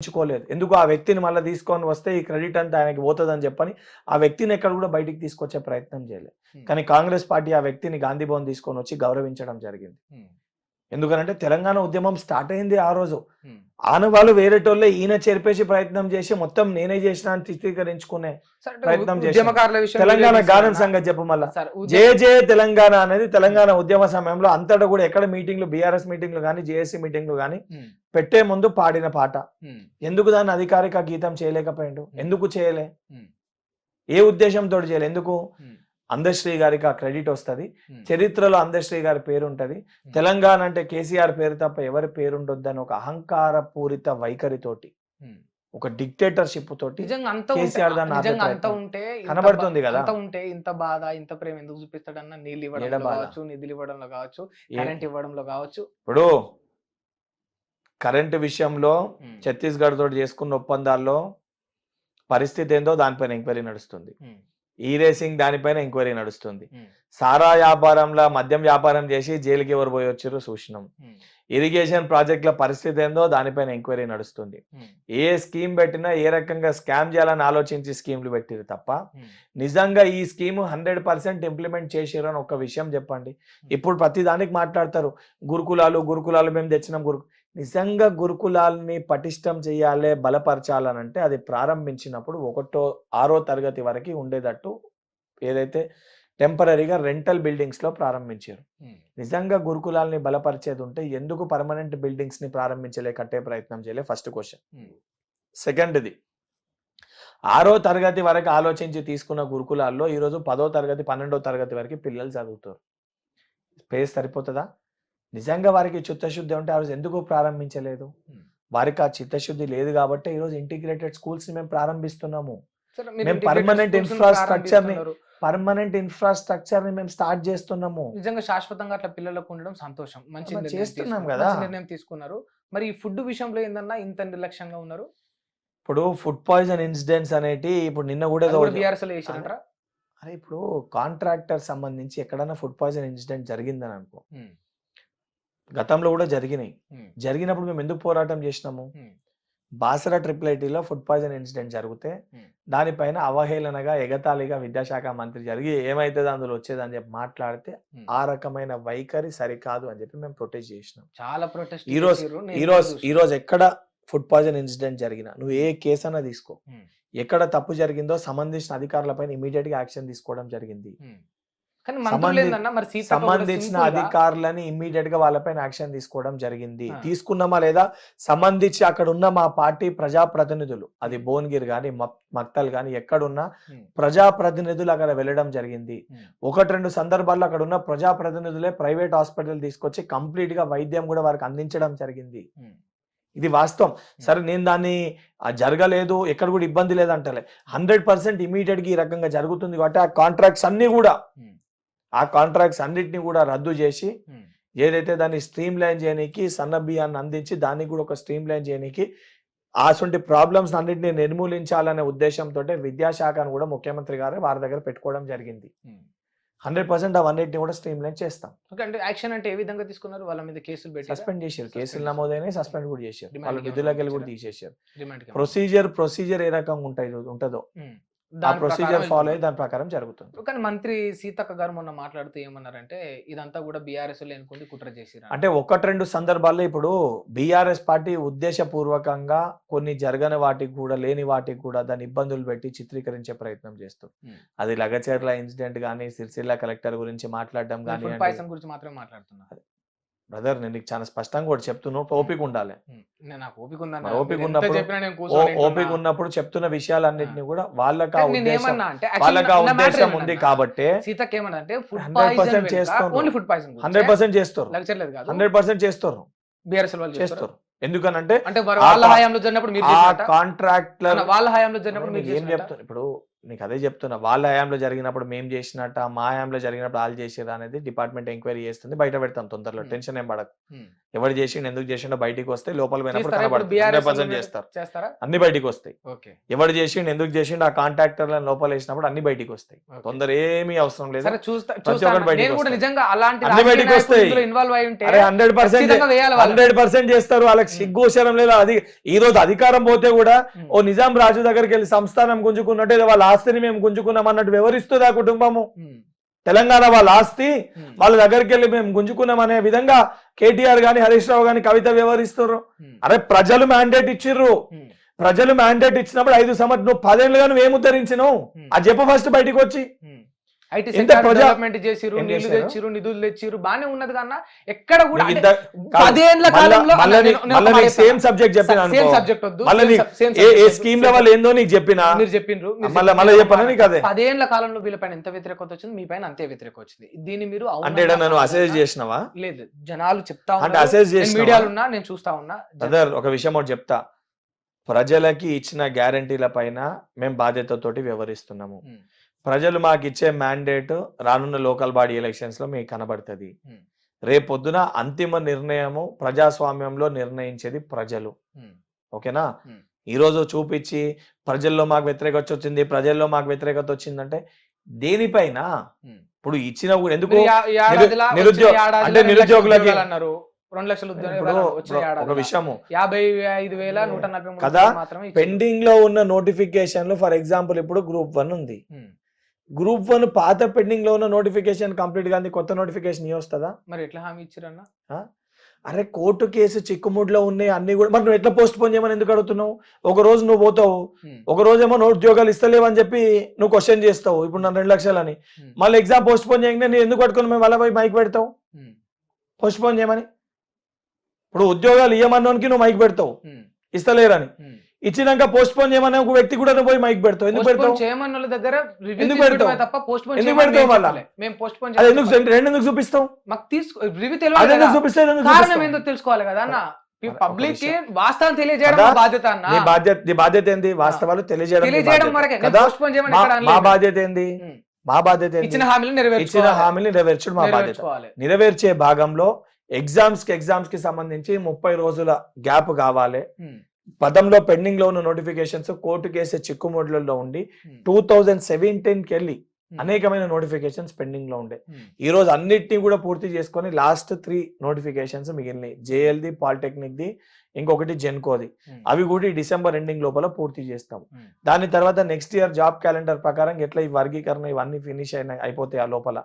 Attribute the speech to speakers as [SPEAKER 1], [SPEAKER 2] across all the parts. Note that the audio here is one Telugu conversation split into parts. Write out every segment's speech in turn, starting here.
[SPEAKER 1] ఉంచుకోలేదు. ఎందుకు ఆ వ్యక్తిని మళ్ళీ తీసుకొని వస్తే ఈ క్రెడిట్ అంతా ఆయనకి పోతుందని చెప్పని ఆ వ్యక్తిని ఎక్కడ కూడా బయటికి తీసుకొచ్చే ప్రయత్నం చేయలేదు. కానీ కాంగ్రెస్ పార్టీ ఆ వ్యక్తిని గాంధీ భవన్ తీసుకొని వచ్చి గౌరవించడం జరిగింది. ఎందుకనంటే తెలంగాణ ఉద్యమం స్టార్ట్ అయింది ఆ రోజు. ఆనవాళ్ళు వేరేటోళ్ళే ఈయన చేర్పేసి ప్రయత్నం చేసి మొత్తం నేనే చేసిన అని చిత్రీకరించుకునే ప్రయత్నం చేసి తెలంగాణ గానం సంగతి చెప్పు మళ్ళా జయ జయ తెలంగాణ అనేది తెలంగాణ ఉద్యమ సమయంలో అంతటా కూడా ఎక్కడ మీటింగ్లు బీఆర్ఎస్ మీటింగ్లు కానీ జేఏసీ మీటింగ్లు కానీ పెట్టే ముందు పాడిన పాట. ఎందుకు దాన్ని అధికారిక గీతం చేయలేకపోయిండు? ఎందుకు చేయలే? ఏ ఉద్దేశంతో చేయలే? ఎందుకు? అందశ్రీ గారికి ఆ క్రెడిట్ వస్తుంది, చరిత్రలో అందశ్రీ గారి పేరు ఉంటది, తెలంగాణ అంటే కేసీఆర్ పేరు తప్ప ఎవరి పేరు ఉండొద్దని ఒక అహంకార పూరిత వైఖరితోటి, ఒక డిక్టేటర్షిప్ తోటి కేసీఆర్ దాన్ని కనబడుతుంది కదా.
[SPEAKER 2] ఇంత బాధ ఇంత ప్రేమ ఎందుకు చూపిస్తాడన్న నీళ్ళు ఇవ్వడంలో కావచ్చు, నిధులు ఇవ్వడంలో కావచ్చు, కరెంట్ ఇవ్వడంలో కావచ్చు.
[SPEAKER 1] ఇప్పుడు కరెంటు విషయంలో ఛత్తీస్గఢ్ తోటి చేసుకున్న ఒప్పందాల్లో పరిస్థితి ఏందో దానిపైన ఎంక్వైరీ నడుస్తుంది. ఈ రేసింగ్ దానిపైన ఎంక్వైరీ నడుస్తుంది. సారా వ్యాపారంలో మద్యం వ్యాపారం చేసి జైలుకి ఎవరు పోయి వచ్చారో చూసినాం. ఇరిగేషన్ ప్రాజెక్టుల పరిస్థితి ఏందో దానిపైన ఎంక్వైరీ నడుస్తుంది. ఏ స్కీమ్ పెట్టినా ఏ రకంగా స్కామ్ చేయాలని ఆలోచించి స్కీమ్లు పెట్టిరు తప్ప నిజంగా ఈ స్కీమ్ 100% ఇంప్లిమెంట్ చేసారు అని ఒక విషయం చెప్పండి. ఇప్పుడు ప్రతి దానికి మాట్లాడతారు గురుకులాలు మేము తెచ్చినాం. నిజంగా గురుకులాల్ని పటిష్టం చేయాలి, బలపరచాలనంటే అది ప్రారంభించినప్పుడు 1వ తరగతి వరకు ఉండేటట్టు ఏదైతే టెంపరీగా రెంటల్ బిల్డింగ్స్ లో ప్రారంభించారు. నిజంగా గురుకులాల్ని బలపరిచేది ఉంటే ఎందుకు పర్మనెంట్ బిల్డింగ్స్ ని ప్రారంభించలే, కట్టే ప్రయత్నం చేయలే? First question. సెకండ్ది, 6వ తరగతి వరకు ఆలోచించి తీసుకున్న గురుకులాల్లో ఈరోజు 10వ తరగతి 12వ తరగతి వరకు పిల్లలు చదువుతారు. స్పేస్ సరిపోతుందా? నిజంగా వారికి చిత్తశుద్ధి ఉంటే ఆ రోజు ఎందుకు ప్రారంభించలేదు? వారికి ఆ చిత్తశుద్ధి లేదు కాబట్టి ఈరోజు ఇంటిగ్రేటెడ్ స్కూల్స్ ని మేము ప్రారంభిస్తున్నాము. మేము పర్మనెంట్ ఇన్ఫ్రాస్ట్రక్చర్ ని మేము స్టార్ట్ చేస్తున్నాము.
[SPEAKER 2] నిజంగా శాశ్వతంగా అట్లా పిల్లలకు ఉండడం సంతోషం, మంచి
[SPEAKER 1] చేస్తున్నాం కదా.
[SPEAKER 2] నిర్ణయం తీసుకున్నారు. మరి ఈ ఫుడ్ విషయంలో ఏందన్నా ఇంత నిర్లక్ష్యంగా ఉన్నారు?
[SPEAKER 1] ఇప్పుడు ఫుడ్ పాయిజన్ ఇన్సిడెంట్స్ అనేటి ఇప్పుడు నిన్న కూడా అరే ఇప్పుడు కాంట్రాక్టర్ సంబంధించి ఎక్కడైనా ఫుడ్ పాయిజన్ ఇన్సిడెంట్ జరిగిందని అనుకో, గతంలో కూడా జరిగినప్పుడు మేము ఎందుకు పోరాటం చేసినాము? బాసరా IIITలో ఫుడ్ పాయిజన్ ఇన్సిడెంట్ జరిగితే దానిపైన అవహేళనగా ఎగతాళిగా విద్యాశాఖ మంత్రి జరిగి ఏమైతుంది అందులో వచ్చేదని చెప్పి మాట్లాడితే ఆ రకమైన వైఖరి సరికాదు అని చెప్పి మేము ప్రొటెస్ట్ చేసినాం.
[SPEAKER 2] చాలా ప్రొటెస్ట్.
[SPEAKER 1] ఈ రోజు ఎక్కడ ఫుడ్ పాయిజన్ ఇన్సిడెంట్ జరిగినా నువ్వు ఏ కేసు అన్నా తీసుకో, ఎక్కడ తప్పు జరిగిందో సంబంధించిన అధికారులపైన ఇమీడియట్ గా యాక్షన్ తీసుకోవడం జరిగింది. సంబంధించిన అధికారులని ఇమ్మీడియట్ గా వాళ్ళపైన యాక్షన్ తీసుకోవడం జరిగింది. తీసుకున్నామా లేదా సంబంధించి అక్కడ ఉన్న మా పార్టీ ప్రజాప్రతినిధులు, అది భువనగిరి గాని మక్తల్ గాని ఎక్కడున్నా ప్రజాప్రతినిధులు అక్కడ వెళ్ళడం జరిగింది. 1-2 సందర్భాల్లో అక్కడ ఉన్న ప్రజాప్రతినిధులే ప్రైవేట్ హాస్పిటల్ తీసుకొచ్చి కంప్లీట్ గా వైద్యం కూడా వారికి అందించడం జరిగింది. ఇది వాస్తవం. సరే నేను దాన్ని జరగలేదు ఎక్కడ కూడా ఇబ్బంది లేదంటలే, 100% ఇమీడియట్ గా ఈ రకంగా జరుగుతుంది కాబట్టి ఆ కాంట్రాక్ట్స్ అన్నిటిని కూడా రద్దు చేసి ఏదైతే దాన్ని స్ట్రీమ్ లైన్ చేయడానికి సన్నబియ్యాన్ని అందించి దానికి కూడా ఒక స్ట్రీమ్ లైన్ చేయడానికి అటువంటి ప్రాబ్లమ్స్ అన్నింటినీ నిర్మూలించాలనే ఉద్దేశంతో విద్యాశాఖను కూడా ముఖ్యమంత్రి గారు వారి దగ్గర పెట్టుకోవడం జరిగింది. 100% అవన్నిటిని కూడా స్ట్రీమ్ లైన్ చేస్తాం.
[SPEAKER 2] అంటే యాక్షన్ అంటే ఏ విధంగా తీసుకున్నారు? వాళ్ళ మీద కేసులు పెట్టి
[SPEAKER 1] సస్పెండ్ చేశారు, కేసులు నమోదైనా సస్పెండ్ కూడా చేశారు, వాళ్ళ విధులకు వెళ్ళి కూడా తీసేశారు. ప్రొసీజర్ ఏ రకంగా ఉంటుందో ఆ ప్రొసీజర్ ఫాలో అయ్యి దాని ప్రకారం జరుగుతుంది.
[SPEAKER 2] కానీ మంత్రి సీతక్క గారు మొన్న మాట్లాడుతూ ఏమన్నారంటే ఇదంతా కూడా బీఆర్ఎస్ అనుకుంటే కుట్ర చేసిరు
[SPEAKER 1] అంటే 1-2 సందర్భాల్లో ఇప్పుడు బీఆర్ఎస్ పార్టీ ఉద్దేశపూర్వకంగా కొన్ని జరగని వాటికి కూడా లేని వాటికి కూడా దాని ఇబ్బందులు పెట్టి చిత్రీకరించే ప్రయత్నం చేస్తారు. అది లగచర్ల ఇన్సిడెంట్ గానీ, సిరిసిల్ల కలెక్టర్ గురించి మాట్లాడడం కానీ,
[SPEAKER 2] గురించి మాత్రమే మాట్లాడుతున్నారు.
[SPEAKER 1] బ్రదర్ నేను నీకు చాలా స్పష్టంగా కూడా చెప్తున్నావు, ఓపిక ఉండాలి. ఓపిక ఉన్నప్పుడు చెప్తున్న విషయాలన్నింటినీ కూడా వాళ్ళకి ఉద్దేశం ఉంది కాబట్టి 100% చేస్తారు. 100% చేస్తారు. ఎందుకనంటే
[SPEAKER 2] కాంట్రాక్ట్
[SPEAKER 1] ఏం చెప్తారు ఇప్పుడు నీకు అదే చెప్తున్నా, వాళ్ళ హయాంలో జరిగినప్పుడు మేము చేసినట్ట, మా హయాంలో జరిగినప్పుడు వాళ్ళు చేసిరా అనేది డిపార్ట్మెంట్ ఎంక్వైరీ చేస్తుంది, బయట పెడతాం తొందరలో, టెన్షన్ ఏం పడకు. ఎవరు చేసిండు ఎందుకు చేసిండో బయటికి వస్తే లోపల పోయినప్పుడు కనబడుతుంది, 100% చేస్తారు, అన్ని బయటికి వస్తాయి. ఎవరు చేసిండు ఎందుకు చేసిండు ఆ కాంట్రాక్టర్లను లోపల వేసినప్పుడు అన్ని బయటికి వస్తాయి, తొందర ఏమీ అవసరం లేదు, ప్రతి ఒక్కటి బయటికి వస్తాయి. 100% చేస్తారు, వాళ్ళకి సిగ్గుశరం లేదు. అది ఈ రోజు అధికారం పోతే కూడా ఓ నిజాం రాజు దగ్గరికి వెళ్ళి సంస్థానం గుంజుకున్నట్టు వాళ్ళ ఆస్తిని మేము గుంజుకున్నాం అన్నట్టు వివరిస్తుంది ఆ కుటుంబము. తెలంగాణ వాళ్ళ ఆస్తి వాళ్ళ దగ్గరికి వెళ్ళి మేము గుంజుకున్నాం అనే విధంగా కేటీఆర్ గాని హరీష్ రావు గాని కవిత వ్యవహరిస్తారు. అరే ప్రజలు మ్యాండేట్ ఇచ్చిర్రు, ప్రజలు మ్యాండేట్ ఇచ్చినప్పుడు 5 సంవత్సరాలు నువ్వు 10 ఏళ్ళుగా నువ్వు ఏమి ఉద్ధరించినావు అది చెప్పు ఫస్ట్ బయటికి వచ్చి.
[SPEAKER 2] ఐటీ సెక్టార్ డెవలప్మెంట్ చేసిరు, నీళ్లు తెచ్చిరు, నిధులు తెచ్చిరు, బానే ఉన్నది కన్నా ఎక్కడ కూడా 10 ఏళ్ల కాలంలో
[SPEAKER 1] సేమ్ సబ్జెక్ట్ చెప్పిన స్కీమ్ లెవెల్ ఏందో నీకు చెప్పినా
[SPEAKER 2] మీరు చెప్పిండ్రు,
[SPEAKER 1] మళ్ళీ చెప్పాను నీకు. అదే
[SPEAKER 2] 10 ఏళ్ల కాలంలో వీళ్ళపైన ఎంత వ్యతిరేకత వచ్చింది, మీ పైన అంతే వ్యతిరేకత వచ్చింది. దీన్ని మీరు
[SPEAKER 1] అంటే నన్ను అసెస్ చేసినావా?
[SPEAKER 2] లేదు, జనాలు చెప్తా
[SPEAKER 1] అంటే అసెస్ చేసిన
[SPEAKER 2] మీడియాలో ఉన్నా నేను చూస్తా ఉన్నా.
[SPEAKER 1] బ్రదర్ ఒక విషయం ఒకటి చెప్తా, ప్రజలకి ఇచ్చిన గ్యారంటీల పైన మేము బాధ్యతతోటి వ్యవహరిస్తున్నాము. ప్రజలు మాకు ఇచ్చే మ్యాండేట్ రానున్న లోకల్ బాడీ ఎలక్షన్స్ లో మీకు కనబడుతుంది. రేపొద్దున అంతిమ నిర్ణయము ప్రజాస్వామ్యంలో నిర్ణయించేది ప్రజలు. ఓకేనా? ఈరోజు చూపించి ప్రజల్లో మాకు వ్యతిరేకత వచ్చింది, ప్రజల్లో మాకు వ్యతిరేకత వచ్చిందంటే దేనిపైన? ఇప్పుడు ఇచ్చిన ఎందుకు అంటే నిరుద్యోగులకి
[SPEAKER 2] 2 లక్షల
[SPEAKER 1] ఒక విషయము
[SPEAKER 2] 55,143
[SPEAKER 1] కదా పెండింగ్ లో ఉన్న నోటిఫికేషన్లు. ఫర్ ఎగ్జాంపుల్ ఇప్పుడు గ్రూప్ 1 ఉంది, గ్రూప్ 1 పాత పెండింగ్ లో ఉన్న నోటిఫికేషన్ కంప్లీట్ గా కొత్త నోటిఫికేషన్ వస్తుందా?
[SPEAKER 2] మరి ఎట్లా హామీ ఇచ్చారన్నా?
[SPEAKER 1] అరే కోర్టు కేసు చిక్కుముడిలో ఉన్నాయి అన్ని కూడా, మరి నువ్వు ఎట్లా పోస్ట్ పోన్ చేయమని ఎందుకు అడుగుతున్నావు? ఒక రోజు నువ్వు పోతావు, ఒక రోజు ఏమో ఉద్యోగాలు ఇస్తలేవు అని చెప్పి నువ్వు క్వశ్చన్ చేస్తావు, ఇప్పుడు నన్ను 2 లక్షలు అని. మళ్ళీ ఎగ్జామ్ పోస్ట్ పోన్ చేయగానే నేను ఎందుకు పట్టుకుని మేము వాళ్ళ పోయి మైక్ పెడతావు పోస్ట్ పోన్ చేయమని? ఇప్పుడు ఉద్యోగాలు ఇవ్వమన్నోనికి నువ్వు మైక్ పెడతావు ఇస్తలేరని, ఇచ్చినాక పోస్ట్ పోన్ చేయమని ఒక వ్యక్తి కూడా నువ్వు పోయి మైక్ పెడతావు. ఎందుకు పెడతావు? ఎందుకు పెడతావు? ఎందుకు పెడతావు? మళ్ళీ ఎందుకు చూపిస్తావు?
[SPEAKER 2] తెలుసుకోవాలి కదా అన్న, పబ్లిక్ కి వాస్తవం తెలియజేయడం బాధ్యత అన్న.
[SPEAKER 1] నీ బాధ్యత ఏంది? వాస్తవాలు తెలియజేయడం. మా బాధ్యత ఏంది? మా బాధ్యత ఇచ్చిన హామీని నెరవేర్చడం మా బాధ్యత. నెరవేర్చే భాగంలో ఎగ్జామ్స్ కి సంబంధించి 30 రోజుల గ్యాప్ కావాలి. పదంలో పెండింగ్ లో ఉన్న నోటిఫికేషన్స్ కోర్టు కేసు చిక్కుముడ్లలో ఉండి 2017కి వెళ్ళి అనేకమైన నోటిఫికేషన్స్ పెండింగ్ లో ఉండే. ఈ రోజు అన్నిటినీ కూడా పూర్తి చేసుకొని లాస్ట్ 3 నోటిఫికేషన్స్ మిగిలినాయి, జేఎల్ది, పాలిటెక్నిక్ ది, ఇంకొకటి జెన్కోది. అవి కూడా డిసెంబర్ ఎండింగ్ లోపల పూర్తి చేస్తాం. దాని తర్వాత నెక్స్ట్ ఇయర్ జాబ్ క్యాలెండర్ ప్రకారం ఎట్లా ఈ వర్గీకరణ ఇవన్నీ ఫినిష్ అయిపోతాయి. ఆ లోపల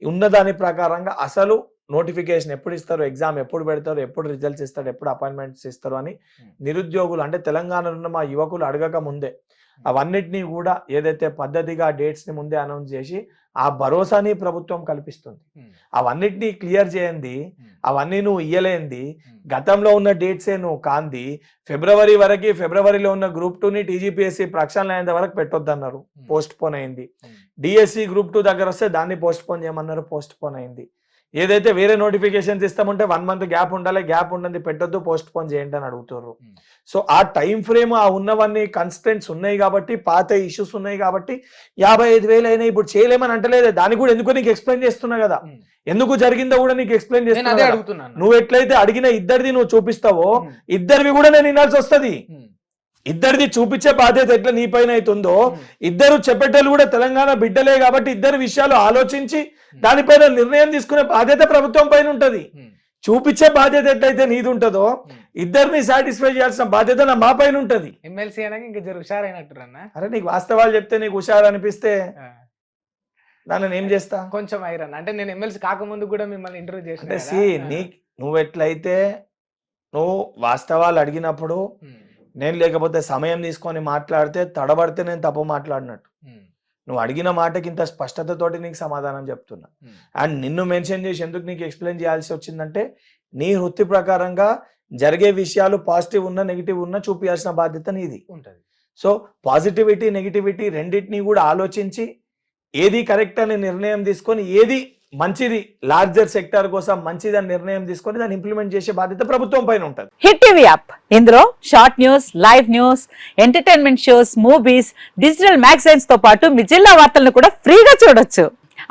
[SPEAKER 1] ఉన్న దాని ప్రకారంగా అసలు నోటిఫికేషన్ ఎప్పుడు ఇస్తారు, ఎగ్జామ్ ఎప్పుడు పెడతారు, ఎప్పుడు రిజల్ట్స్ ఇస్తారు, ఎప్పుడు అపాయింట్మెంట్స్ ఇస్తారు అని నిరుద్యోగులు అంటే తెలంగాణలో ఉన్న మా యువకులు అడగక ముందే అవన్నిటినీ కూడా ఏదైతే పద్ధతిగా డేట్స్ ని ముందే అనౌన్స్ చేసి ఆ భరోసాని ప్రభుత్వం కల్పిస్తుంది. అవన్నిటినీ క్లియర్ చేయండి, అవన్నీ నువ్వు ఇయ్యలేంది, గతంలో ఉన్న డేట్సే నువ్వు కాంది. ఫిబ్రవరిలో ఉన్న గ్రూప్ 2ని టీజీపీఎస్సీ ప్రక్షాళన అయిన వరకు పెట్టొద్దన్నారు, పోస్ట్ పోన్ అయింది. డిఎస్సి గ్రూప్ 2 దగ్గర వస్తే దాన్ని పోస్ట్ పోన్ చేయమన్నారు, పోస్ట్ పోన్ అయింది. ఏదైతే వేరే నోటిఫికేషన్స్ ఇస్తామంటే 1 month గ్యాప్ ఉండాలి, గ్యాప్ ఉండదు పెట్టొద్దు, పోస్ట్ పోన్ చేయండి అని అడుగుతారు. సో ఆ టైం ఫ్రేమ్ ఆ ఉన్నవన్నీ కన్స్టెంట్స్ ఉన్నాయి కాబట్టి, పాత ఇష్యూస్ ఉన్నాయి కాబట్టి 55,000 అయినా ఇప్పుడు చేయలేమని అంటలేదు. దానికి కూడా ఎందుకు నీకు ఎక్స్ప్లెయిన్ చేస్తున్నా కదా, ఎందుకు జరిగిందో కూడా నీకు ఎక్స్ప్లెయిన్ చేస్తున్నా. నువ్వు ఎట్లయితే అడిగిన ఇద్దరిది నువ్వు చూపిస్తావో ఇద్దరివి కూడా నేను వినాల్సి వస్తుంది. ఇద్దరిది చూపించే బాధ్యత ఎట్లా నీ పైన అవుతుందో, ఇద్దరు చెప్పేటోళ్ళు కూడా తెలంగాణ బిడ్డలే కాబట్టి ఇద్దరు విషయాలు ఆలోచించి దానిపైన నిర్ణయం తీసుకునే బాధ్యత ప్రభుత్వం పైన ఉంటది. చూపించే బాధ్యత ఎట్లయితే నీది ఉంటుందో ఇద్దరిని సాటిస్ఫై చేయాల్సిన బాధ్యత మా పైన ఉంటది.
[SPEAKER 2] ఎమ్మెల్సీ ఇంకా హుషారైనట్టున్నా.
[SPEAKER 1] అరే నీకు వాస్తవాలు చెప్తే నీకు హుషారు అనిపిస్తే దాన్ని ఏం చేస్తా?
[SPEAKER 2] కొంచెం ఐరన్ అంటే నేను ఎమ్మెల్సీ కాకముందు కూడా మిమ్మల్ని ఇంటర్వ్యూ చేసిన.
[SPEAKER 1] నువ్వు ఎట్లయితే నువ్వు వాస్తవాలు అడిగినప్పుడు నేను లేకపోతే సమయం తీసుకొని మాట్లాడితే తడబడితే నేను తప్పు మాట్లాడినట్టు, నువ్వు అడిగిన మాటకి ఇంత స్పష్టతతోటి నీకు సమాధానం చెప్తున్నా. అండ్ నిన్ను మెన్షన్ చేసి ఎందుకు నీకు ఎక్స్ప్లెయిన్ చేయాల్సి వచ్చిందంటే నీ వృత్తి ప్రకారంగా జరిగే విషయాలు పాజిటివ్ ఉన్నా నెగిటివ్ ఉన్నా చూపించాల్సిన బాధ్యత నీది ఉంటుంది. సో పాజిటివిటీ నెగిటివిటీ రెండింటినీ కూడా ఆలోచించి ఏది కరెక్ట్ అనే నిర్ణయం తీసుకొని ఏది మంచిది లార్జర్ సెక్టార్ కోసం మంచిదని నిర్ణయం తీసుకొని దాన్ని ఇంప్లిమెంట్ చేసే బాధ్యత ప్రభుత్వం పైన ఉంటుంది.
[SPEAKER 3] హిట్ టీవీ యాప్ ఇందులో short news, live news, entertainment shows, movies, digital magazines తో పాటు మీ జిల్లా వార్తలను కూడా ఫ్రీగా చూడొచ్చు.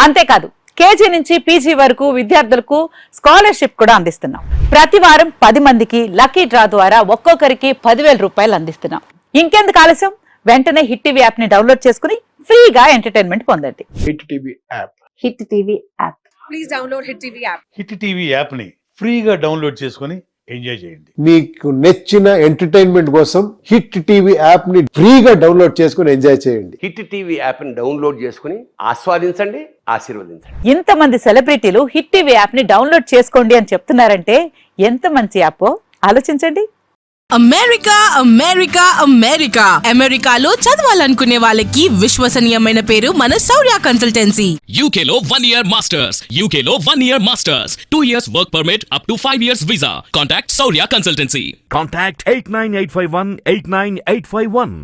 [SPEAKER 3] అంతేకాదు కేజీ నుంచి పీజీ వరకు విద్యార్థులకు స్కాలర్షిప్ కూడా అందిస్తున్నాం. ప్రతి వారం 10 మందికి లక్కీ డ్రా ద్వారా ఒక్కొక్కరికి 10,000 రూపాయలు అందిస్తున్నాం. ఇంకెందుకు ఆలస్యం, వెంటనే హిట్ టీవీ యాప్ ని డౌన్లోడ్ చేసుకుని ఫ్రీగా ఎంటర్టైన్మెంట్ పొందండి.
[SPEAKER 4] Hit TV app.
[SPEAKER 3] Hit TV app.
[SPEAKER 5] Please download Hit TV app.
[SPEAKER 6] Hit TV యాప్ని ఫ్రీగా డౌన్లోడ్ చేసుకొని ఎంజాయ్ చేయండి.
[SPEAKER 4] మీకు నచ్చిన ఎంటర్టైన్మెంట్ కోసం హిట్ టీవీ యాప్ ని ఫ్రీగా డౌన్లోడ్ చేసుకుని ఎంజాయ్ చేయండి.
[SPEAKER 7] హిట్ టీవీ యాప్ని డౌన్లోడ్ చేసుకుని ఆస్వాదించండి, ఆశీర్వదించండి.
[SPEAKER 3] ఇంతమంది సెలబ్రిటీలు హిట్ టీవీ యాప్ ని డౌన్లోడ్ చేసుకోండి అని చెప్తున్నారంటే ఎంత మంచి యాప్ ఆలోచించండి.
[SPEAKER 8] అమెరికా అమెరికా అమెరికా అమెరికాలో చదవాలనుకునే వాళ్ళకి విశ్వసనీయమైన పేరు మన శౌర్య కన్సల్టెన్సీ.
[SPEAKER 9] UK లో 1 year masters. UK లో 1 year masters. 2 years work permit up to 5 years visa. Contact Saurya Consultancy.
[SPEAKER 10] Contact 89851 89851.